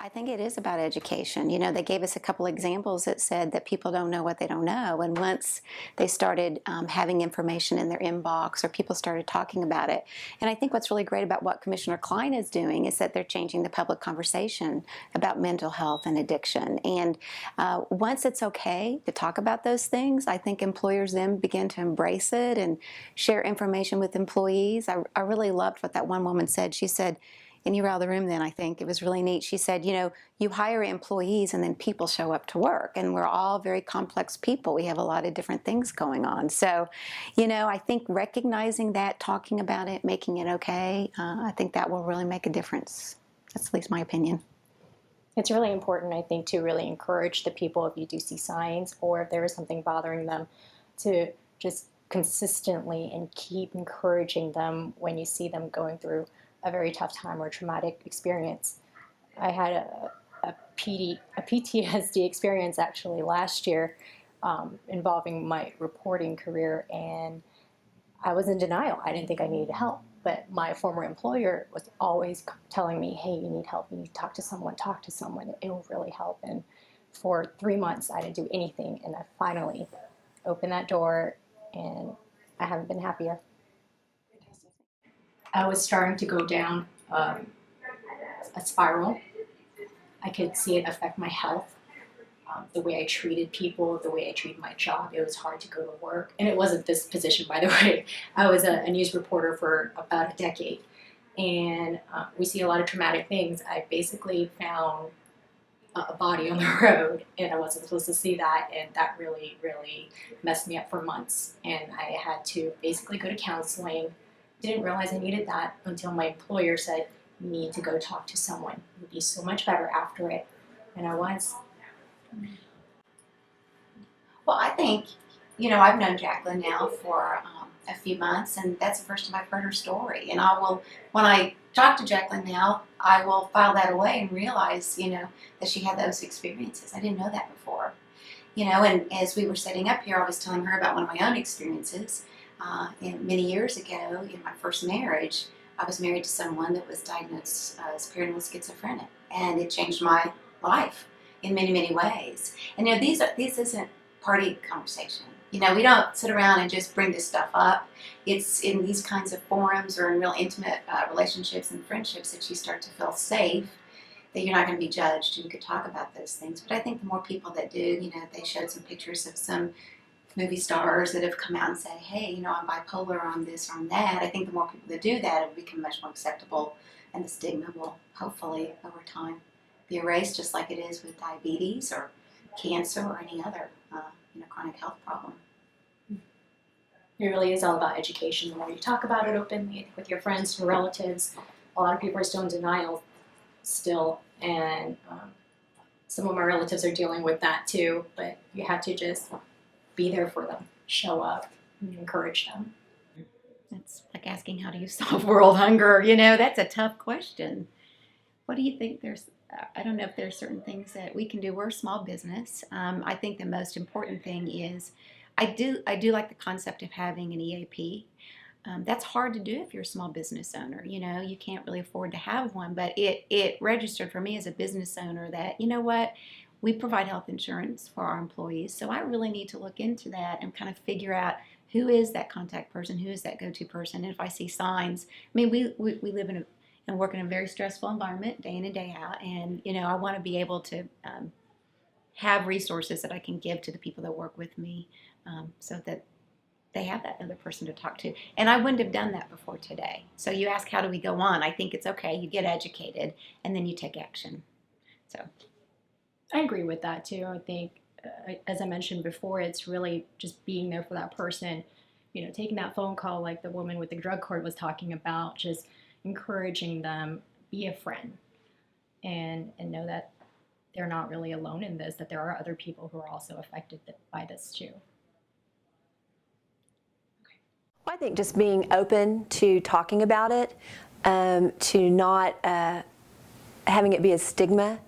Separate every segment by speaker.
Speaker 1: I think it is about education. You know, they gave us a couple examples that said that people don't know what they don't know. And once they started having information in their inbox or people started talking about it. And I think what's really great about what Commissioner Klein is doing is that they're changing the public conversation about mental health and addiction. And once it's okay to talk about those things, I think employers then begin to embrace it and share information with employees. I really loved what that one woman said. She said, and you were out of the room then, I think. It was really neat. She said, you know, you hire employees and then people show up to work. And we're all very complex people. We have a lot of different things going on. So, you know, I think recognizing that, talking about it, making it okay, I think that will really make a difference. That's at least my opinion.
Speaker 2: It's really important, I think, to really encourage the people if you do see signs or if there is something bothering them to just consistently and keep encouraging them when you see them going through a very tough time or traumatic experience. I had a PTSD experience actually last year involving my reporting career, and I was in denial. I didn't think I needed help, but my former employer was always telling me, hey, you need help, you need to talk to someone, it will really help. And for 3 months I didn't do anything, and I finally opened that door, and I haven't been happier. I was starting to go down a spiral. I could see it affect my health, the way I treated people, the way I treated my job. It was hard to go to work. And it wasn't this position, by the way. I was a news reporter for about a decade. And we see a lot of traumatic things. I basically found a body on the road, and I wasn't supposed to see that, and that really, really messed me up for months. And I had to basically go to counseling. Didn't realize I needed that until my employer said, you need to go talk to someone. You'll be so much better after it. And I was.
Speaker 3: Well, I think, you know, I've known Jacqueline now for a few months, and that's the first time I've heard her story. And I will, when I talk to Jacqueline now, I will file that away and realize, you know, that she had those experiences. I didn't know that before. You know, and as we were setting up here, I was telling her about one of my own experiences. And many years ago, in my first marriage, I was married to someone that was diagnosed as paranoid schizophrenic, and it changed my life in many, many ways. And you know, this isn't party conversation. You know, we don't sit around and just bring this stuff up. It's in these kinds of forums or in real intimate relationships and friendships that you start to feel safe, that you're not going to be judged, and you could talk about those things. But I think the more people that do, you know, they showed some pictures of some movie stars that have come out and said, hey, you know, I'm bipolar, on this, or on that. I think the more people that do that, it will become much more acceptable, and the stigma will hopefully over time be erased, just like it is with diabetes or cancer or any other you know, chronic health problem.
Speaker 2: It really is all about education. The more you talk about it openly with your friends, your relatives, a lot of people are still in denial still, and some of my relatives are dealing with that too, but you have to just be there for them, show up, and encourage them.
Speaker 1: That's like asking, how do you solve world hunger? You know, that's a tough question. What do you think I don't know if there's certain things that we can do. We're a small business. I think the most important thing is, I do like the concept of having an EAP. That's hard to do if you're a small business owner. You know, you can't really afford to have one, but it registered for me as a business owner that, you know what, we provide health insurance for our employees, so I really need to look into that and kind of figure out who is that contact person, who is that go-to person, and if I see signs. I mean, we live in and work in a very stressful environment day in and day out, and you know, I want to be able to have resources that I can give to the people that work with me, so that they have that other person to talk to. And I wouldn't have done that before today. So you ask, how do we go on? I think it's okay. You get educated, and then you take action. So
Speaker 2: I agree with that too. I think, as I mentioned before, it's really just being there for that person. You know, taking that phone call like the woman with the drug card was talking about, just encouraging them, be a friend, and know that they're not really alone in this, that there are other people who are also affected by this too.
Speaker 4: I think just being open to talking about it, to not having it be a stigma,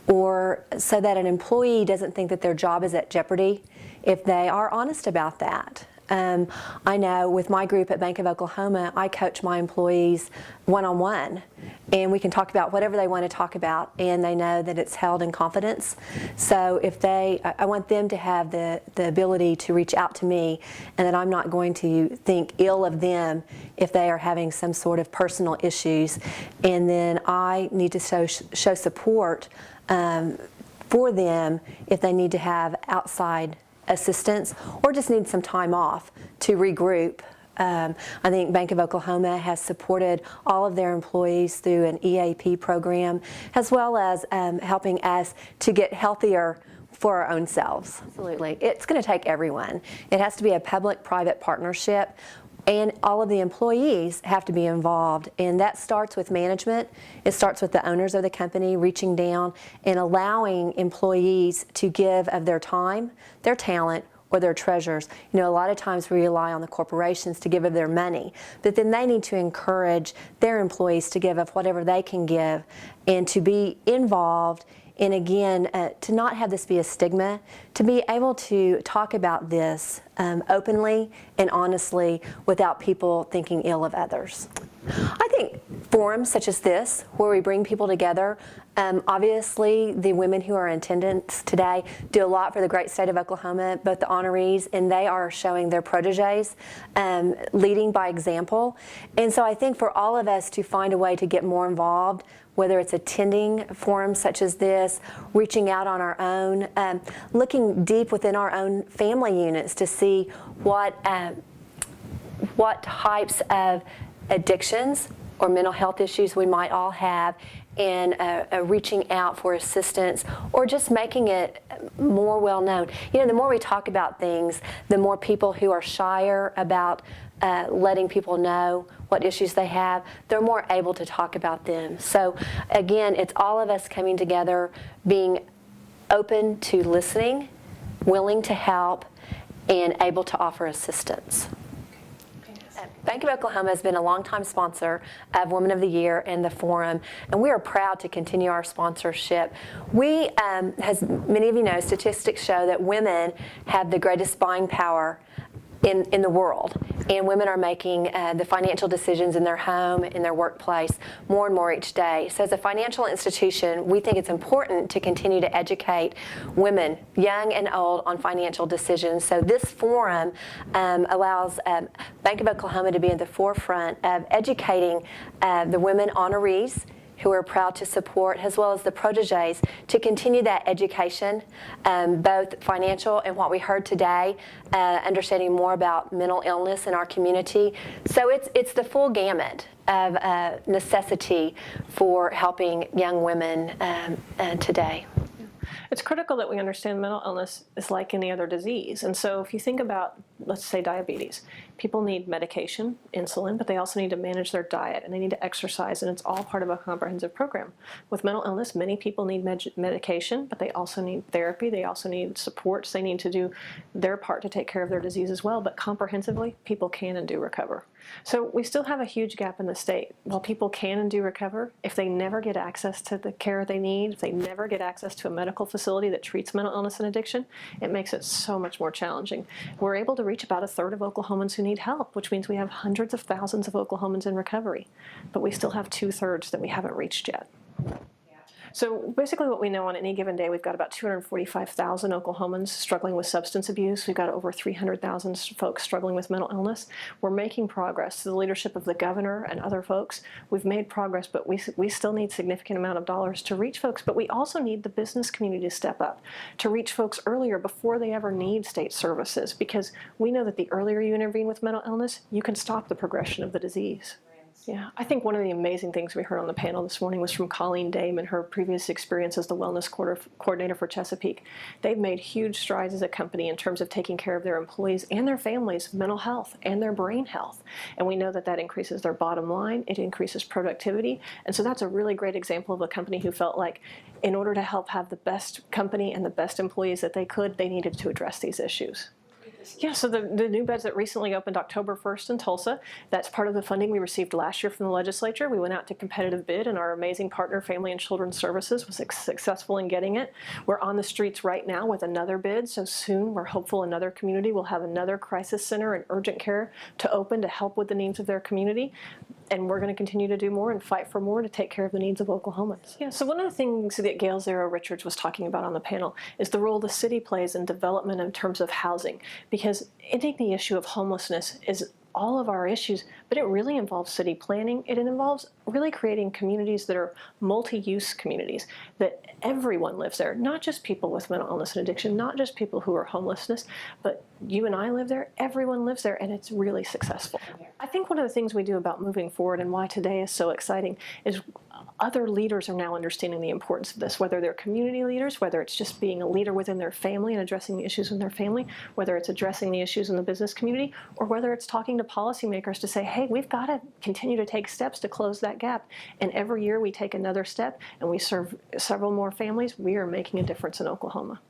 Speaker 4: or so that an employee doesn't think that their job is at jeopardy if they are honest about that. I know with my group at Bank of Oklahoma, I coach my employees one-on-one, and we can talk about whatever they want to talk about, and they know that it's held in confidence. So if I want them to have the ability to reach out to me, and that I'm not going to think ill of them if they are having some sort of personal issues. And then I need to show support for them if they need to have outside assistance or just need some time off to regroup. I think Bank of Oklahoma has supported all of their employees through an EAP program, as well as helping us to get healthier for our own selves. Absolutely. It's going to take everyone. It has to be a public-private partnership, and all of the employees have to be involved. And that starts with management. It starts with the owners of the company reaching down and allowing employees to give of their time, their talent, or their treasures. You know, a lot of times we rely on the corporations to give of their money, but then they need to encourage their employees to give of whatever they can give and to be involved. And again, to not have this be a stigma, to be able to talk about this openly and honestly without people thinking ill of others. I think forums such as this, where we bring people together, obviously the women who are in attendance today do a lot for the great state of Oklahoma, both the honorees, and they are showing their proteges, leading by example. And so I think for all of us to find a way to get more involved, whether it's attending forums such as this, reaching out on our own, looking deep within our own family units to see what types of addictions or mental health issues we might all have, and reaching out for assistance or just making it more well known. You know, the more we talk about things, the more people who are shyer about letting people know what issues they have, they're more able to talk about them. So again, it's all of us coming together, being open to listening, willing to help, and able to offer assistance. Bank of Oklahoma has been a longtime sponsor of Women of the Year and the Forum, and we are proud to continue our sponsorship. We, as many of you know, statistics show that women have the greatest buying power in the world, and women are making the financial decisions in their home, in their workplace, more and more each day. So as a financial institution, we think it's important to continue to educate women, young and old, on financial decisions. So this forum allows Bank of Oklahoma to be at the forefront of educating the women honorees who are proud to support, as well as the proteges, to continue that education, both financial and what we heard today, understanding more about mental illness in our community. So it's the full gamut of necessity for helping young women today.
Speaker 5: It's critical that we understand mental illness is like any other disease. And so if you think about, let's say, diabetes, people need medication, insulin, but they also need to manage their diet and they need to exercise, and it's all part of a comprehensive program. With mental illness, many people need medication, but they also need therapy, they also need supports, they need to do their part to take care of their disease as well, but comprehensively, people can and do recover. So we still have a huge gap in the state. While people can and do recover, if they never get access to the care they need, if they never get access to a medical facility that treats mental illness and addiction, it makes it so much more challenging. We're able to reach about 1/3 of Oklahomans who need help, which means we have hundreds of thousands of Oklahomans in recovery, but we still have 2/3 that we haven't reached yet. So basically what we know on any given day, we've got about 245,000 Oklahomans struggling with substance abuse. We've got over 300,000 folks struggling with mental illness. We're making progress. Through the leadership of the governor and other folks, we've made progress, but we still need significant amount of dollars to reach folks. But we also need the business community to step up, to reach folks earlier before they ever need state services, because we know that the earlier you intervene with mental illness, you can stop the progression of the disease. Yeah, I think one of the amazing things we heard on the panel this morning was from Colleen Dame and her previous experience as the wellness coordinator for Chesapeake. They've made huge strides as a company in terms of taking care of their employees and their families' mental health and their brain health. And we know that that increases their bottom line, it increases productivity. And so that's a really great example of a company who felt like in order to help have the best company and the best employees that they could, they needed to address these issues. Yeah, so the new beds that recently opened October 1st in Tulsa, that's part of the funding we received last year from the legislature. We went out to competitive bid, and our amazing partner, Family and Children's Services, was successful in getting it. We're on the streets right now with another bid, so soon we're hopeful another community will have another crisis center and urgent care to open to help with the needs of their community. And we're going to continue to do more and fight for more to take care of the needs of Oklahomans. Yeah, so one of the things that Gail Zero Richards was talking about on the panel is the role the city plays in development in terms of housing. Because I think the issue of homelessness is all of our issues, but it really involves city planning. It involves really creating communities that are multi-use communities, that everyone lives there, not just people with mental illness and addiction, not just people who are homelessness, but you and I live there, everyone lives there, and it's really successful. I think one of the things we do about moving forward and why today is so exciting is other leaders are now understanding the importance of this, whether they're community leaders, whether it's just being a leader within their family and addressing the issues in their family, whether it's addressing the issues in the business community, or whether it's talking to policymakers to say, hey, we've got to continue to take steps to close that gap. And every year we take another step and we serve several more families. We are making a difference in Oklahoma.